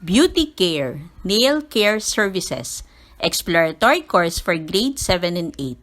Beauty Care, Nail Care Services, Exploratory Course for Grade 7 and 8.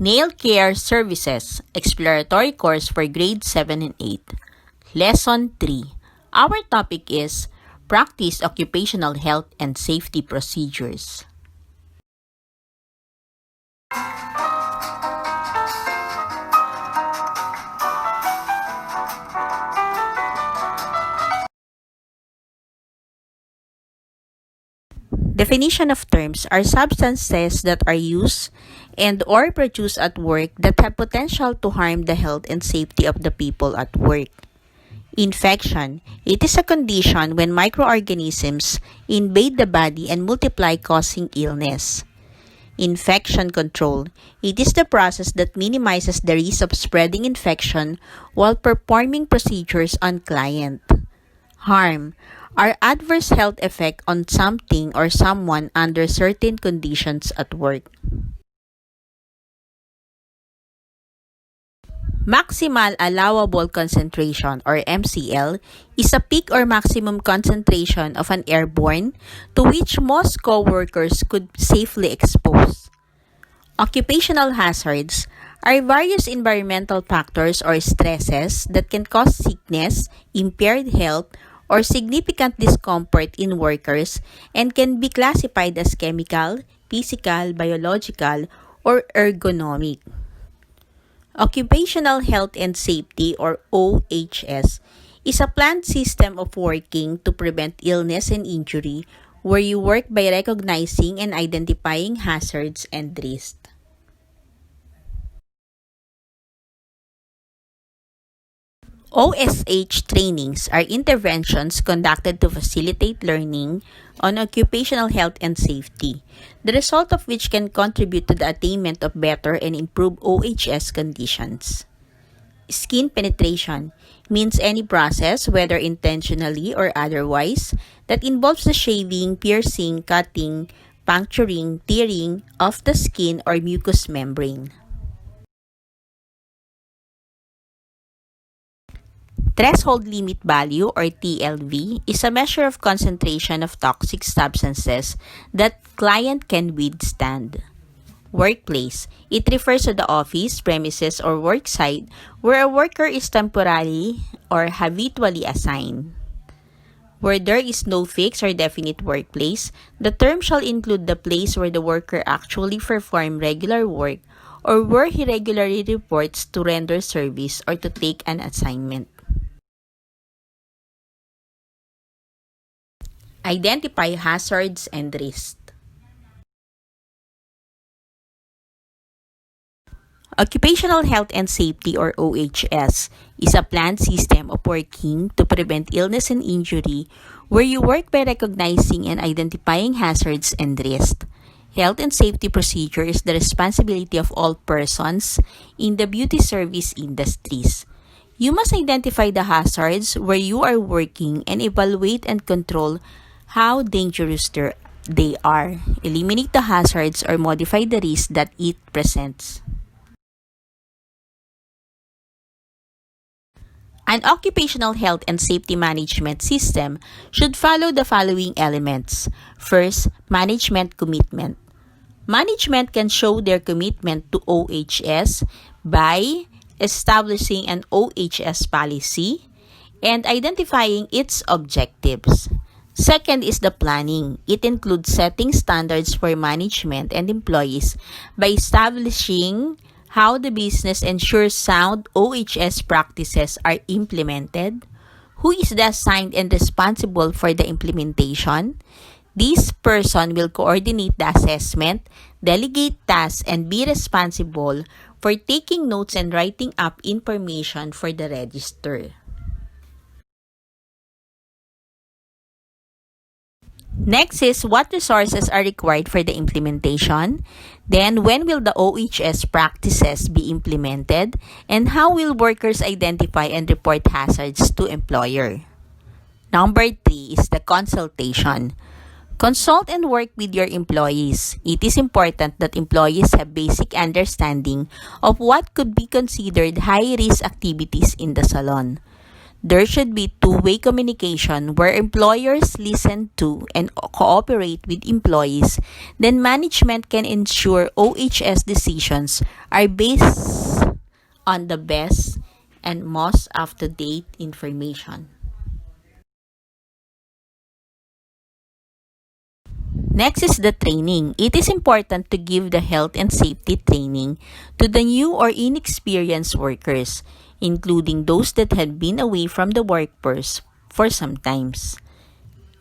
Nail Care Services, Exploratory Course for Grade 7 and 8. Lesson 3. Our topic is Practice Occupational Health and Safety Procedures. Definition of terms are substances that are used and or produced at work that have potential to harm the health and safety of the people at work. Infection. It is a condition when microorganisms invade the body and multiply, causing illness. Infection control. It is the process that minimizes the risk of spreading infection while performing procedures on client. Harm are adverse health effect on something or someone under certain conditions at work. Maximal allowable concentration or MCL is a peak or maximum concentration of an airborne to which most co-workers could safely expose. Occupational hazards are various environmental factors or stresses that can cause sickness, impaired health, or significant discomfort in workers and can be classified as chemical, physical, biological, or ergonomic. Occupational Health and Safety or OHS is a planned system of working to prevent illness and injury where you work by recognizing and identifying hazards and risks. OSH trainings are interventions conducted to facilitate learning on occupational health and safety, the result of which can contribute to the attainment of better and improved OHS conditions. Skin penetration means any process, whether intentionally or otherwise, that involves the shaving, piercing, cutting, puncturing, tearing of the skin or mucous membrane. Threshold limit value or TLV is a measure of concentration of toxic substances that client can withstand. Workplace. It refers to the office, premises, or work site where a worker is temporarily or habitually assigned. Where there is no fixed or definite workplace, the term shall include the place where the worker actually performs regular work or where he regularly reports to render service or to take an assignment. Identify hazards and risks. Occupational Health and Safety or OHS is a planned system of working to prevent illness and injury where you work by recognizing and identifying hazards and risks. Health and safety procedure is the responsibility of all persons in the beauty service industries. You must identify the hazards where you are working and evaluate and control how dangerous they are, eliminate the hazards, or modify the risk that it presents. An occupational health and safety management system should follow the following elements. First, management commitment. Management can show their commitment to OHS by establishing an OHS policy and identifying its objectives. Second is the planning. It includes setting standards for management and employees by establishing how the business ensures sound OHS practices are implemented, who is the assigned and responsible for the implementation. This person will coordinate the assessment, delegate tasks, and be responsible for taking notes and writing up information for the register. Next is what resources are required for the implementation. Then, when will the OHS practices be implemented? And how will workers identify and report hazards to employer? Number 3 is the consultation. Consult and work with your employees. It is important that employees have basic understanding of what could be considered high-risk activities in the salon. There should be two-way communication where employers listen to and cooperate with employees. Then management can ensure OHS decisions are based on the best and most up-to-date information. Next is the training. It is important to give the health and safety training to the new or inexperienced workers, including those that had been away from the workforce for some times.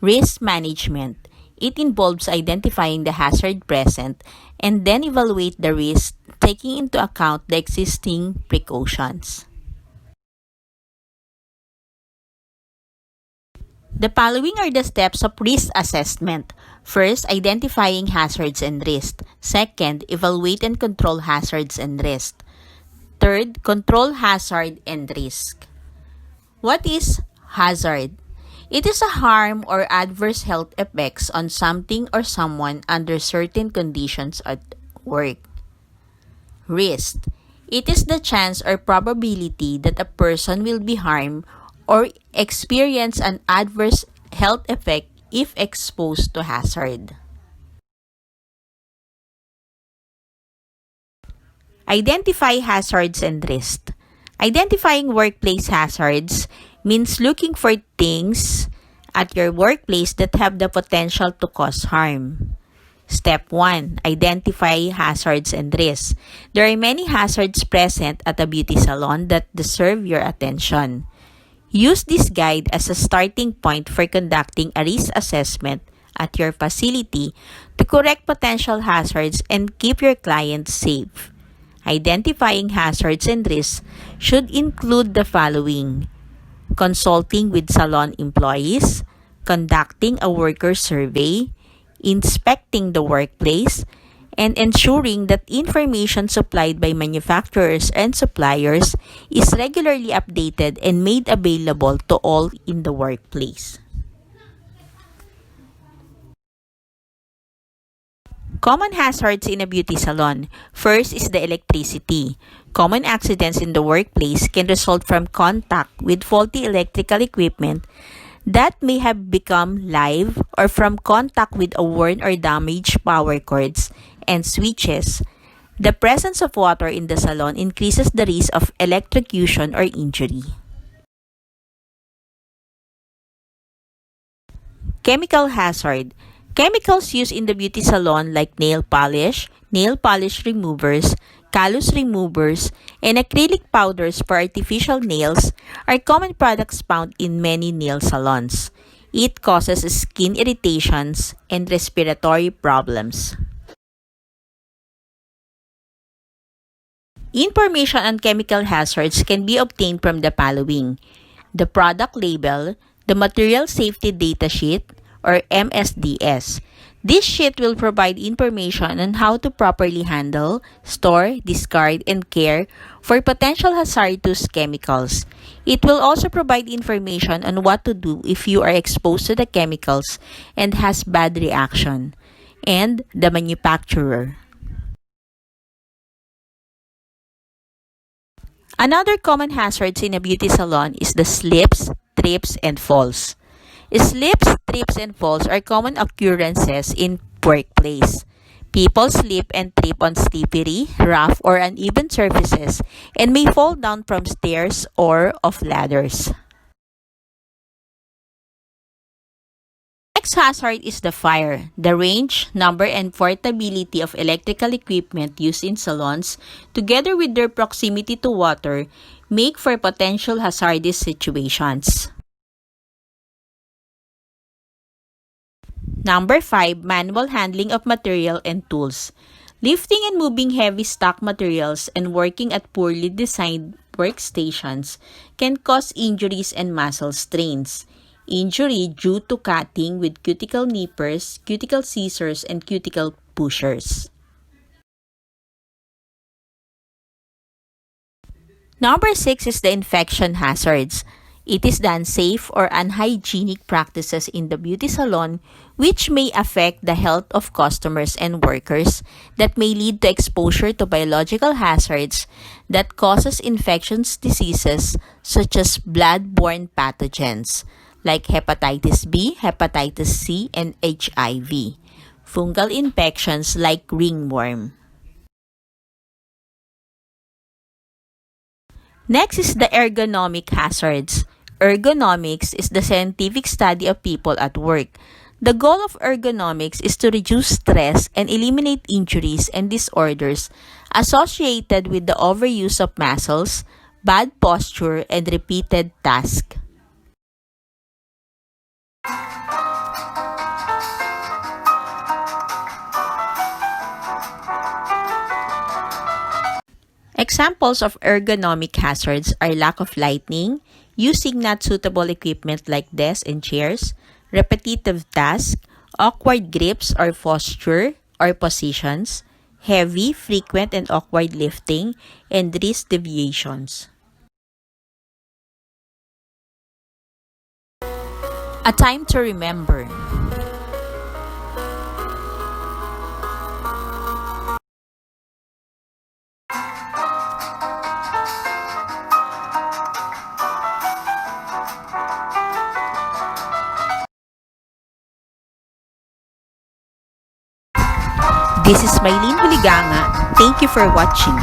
Risk management. It involves identifying the hazard present and then evaluate the risk, taking into account the existing precautions. The following are the steps of risk assessment. First, identifying hazards and risks. Second, evaluate and control hazards and risks. Third, control hazard and risk. What is hazard? It is a harm or adverse health effects on something or someone under certain conditions at work. Risk. It is the chance or probability that a person will be harmed or experience an adverse health effect if exposed to hazard. Identify hazards and risks. Identifying workplace hazards means looking for things at your workplace that have the potential to cause harm. Step 1. Identify hazards and risks. There are many hazards present at a beauty salon that deserve your attention. Use this guide as a starting point for conducting a risk assessment at your facility to correct potential hazards and keep your clients safe. Identifying hazards and risks should include the following: consulting with salon employees, conducting a worker survey, inspecting the workplace, and ensuring that information supplied by manufacturers and suppliers is regularly updated and made available to all in the workplace. Common hazards in a beauty salon. First is the electricity. Common accidents in the workplace can result from contact with faulty electrical equipment that may have become live or from contact with a worn or damaged power cords and switches. The presence of water in the salon increases the risk of electrocution or injury. Chemical hazard. Chemicals used in the beauty salon like nail polish removers, callus removers, and acrylic powders for artificial nails are common products found in many nail salons. It causes skin irritations and respiratory problems. Information on chemical hazards can be obtained from the following: the product label, the material safety data sheet, or MSDS. This sheet will provide information on how to properly handle, store, discard, and care for potential hazardous chemicals. It will also provide information on what to do if you are exposed to the chemicals and has bad reaction, and the manufacturer. Another common hazards in a beauty salon is the slips, trips, and falls. Slips, trips, and falls are common occurrences in workplace. People slip and trip on slippery, rough, or uneven surfaces and may fall down from stairs or off ladders. Next hazard is the fire. The range, number, and portability of electrical equipment used in salons, together with their proximity to water, make for potential hazardous situations. Number 5, manual handling of material and tools. Lifting and moving heavy stock materials and working at poorly designed workstations can cause injuries and muscle strains. injury due to cutting with cuticle nippers, cuticle scissors, and cuticle pushers. Number 6 is the infection hazards. It is the unsafe or unhygienic practices in the beauty salon which may affect the health of customers and workers that may lead to exposure to biological hazards that causes infectious diseases such as blood-borne pathogens like hepatitis B, hepatitis C, and HIV. Fungal infections like ringworm. Next is the ergonomic hazards. Ergonomics is the scientific study of people at work. The goal of ergonomics is to reduce stress and eliminate injuries and disorders associated with the overuse of muscles, bad posture, and repeated tasks. Examples of ergonomic hazards are lack of lighting, using not suitable equipment like desks and chairs, repetitive tasks, awkward grips or posture or positions, heavy, frequent, and awkward lifting, and wrist deviations. A time to remember. This is Maylene Huliganga. Thank you for watching.